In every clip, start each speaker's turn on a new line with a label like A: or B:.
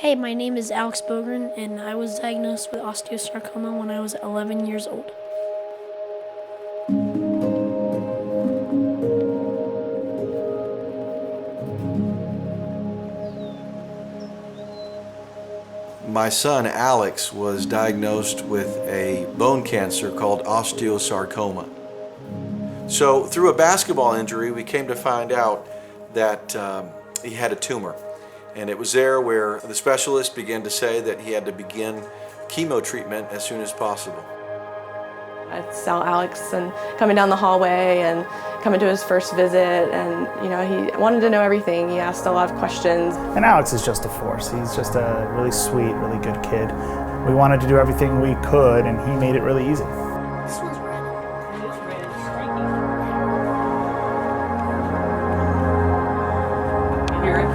A: Hey, my name is Alex Bogren, and I was diagnosed with osteosarcoma when I was 11 years old.
B: My son Alex was diagnosed with a bone cancer called osteosarcoma. So through a basketball injury, we came to find out that he had a tumor. And it was there where the specialist began to say that he had to begin chemo treatment as soon as possible.
C: I saw Alex and coming down the hallway and coming to his first visit, and he wanted to know everything. He asked a lot of questions.
D: And Alex is just a force. He's just a really sweet, really good kid. We wanted to do everything we could, and he made it really easy.
A: This one's red.
E: You hear it?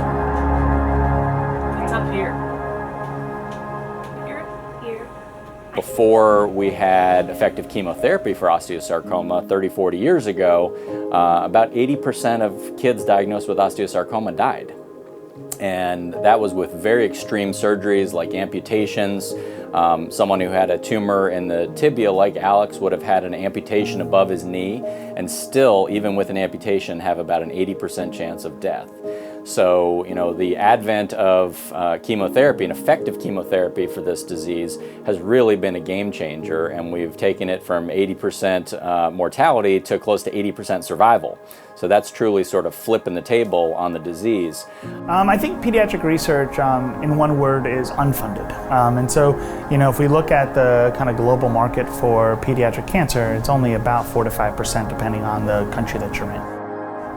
E: It's up here.
A: Here.
F: Before we had effective chemotherapy for osteosarcoma 30, 40 years ago, about 80% of kids diagnosed with osteosarcoma died. And that was with very extreme surgeries like amputations. Someone who had a tumor in the tibia like Alex would have had an amputation above his knee and still, even with an amputation, have about an 80% chance of death. So, the advent of chemotherapy and effective chemotherapy for this disease has really been a game changer, and we've taken it from 80% mortality to close to 80% survival. So that's truly sort of flipping the table on the disease.
D: I think pediatric research, in one word, is unfunded. And so, if we look at the kind of global market for pediatric cancer, it's only about 4 to 5% depending on the country that you're in.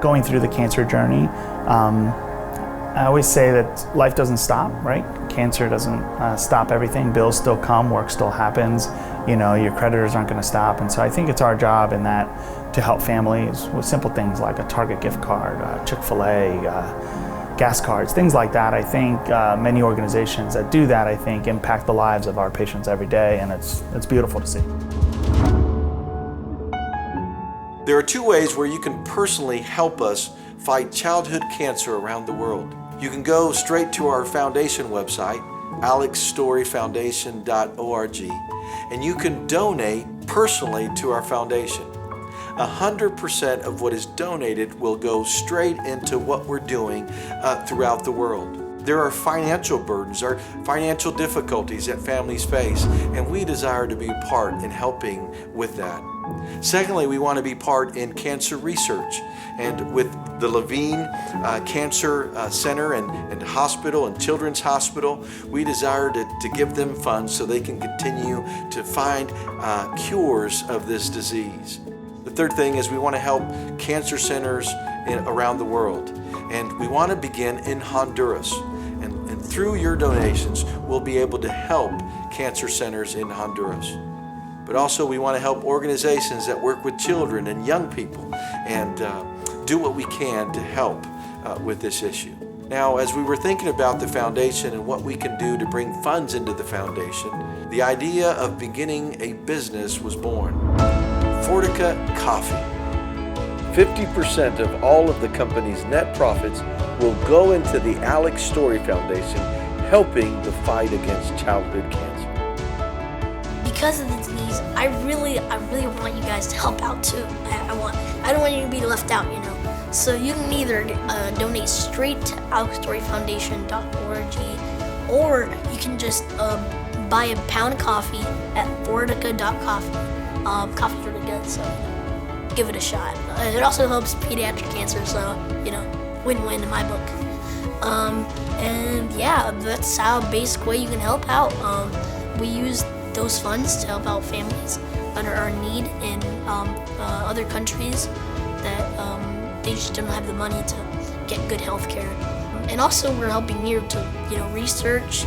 D: Going through the cancer journey, I always say that life doesn't stop, right? Cancer doesn't stop everything. Bills still come, work still happens. Your creditors aren't going to stop. And so I think it's our job in that to help families with simple things like a Target gift card, Chick-fil-A, gas cards, things like that. I think many organizations that do that, I think, impact the lives of our patients every day, and it's beautiful to see.
B: There are two ways where you can personally help us fight childhood cancer around the world. You can go straight to our foundation website, alexstoryfoundation.org, and you can donate personally to our foundation. 100% of what is donated will go straight into what we're doing throughout the world. There are financial burdens or financial difficulties that families face, and we desire to be part in helping with that. Secondly, we want to be part in cancer research, and with the Levine Cancer Center and Hospital and Children's Hospital, we desire to give them funds so they can continue to find cures of this disease. The third thing is we want to help cancer centers around the world, and we want to begin in Honduras. And through your donations, we'll be able to help cancer centers in Honduras. But also we want to help organizations that work with children and young people and do what we can to help with this issue. Now, as we were thinking about the foundation and what we can do to bring funds into the foundation, the idea of beginning a business was born. Fortika Coffee. 50% of all of the company's net profits will go into the Alex Story Foundation, helping the fight against childhood cancer.
A: Because of the disease, I really want you guys to help out too. I don't want you to be left out, So you can either donate straight to alexstoryfoundation.org, or you can just buy a pound of coffee at fortika.coffee. Coffee's really good, so give it a shot. It also helps pediatric cancer, so win-win in my book. And yeah, that's how basic way you can help out. We use those funds to help out families that are in need in other countries that they just don't have the money to get good health care. And also we're helping you to research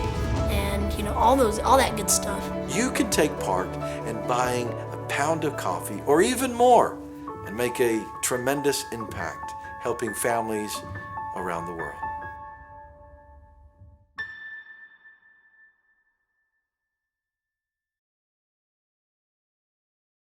A: and all that good stuff.
B: You can take part in buying a pound of coffee or even more and make a tremendous impact helping families around the world.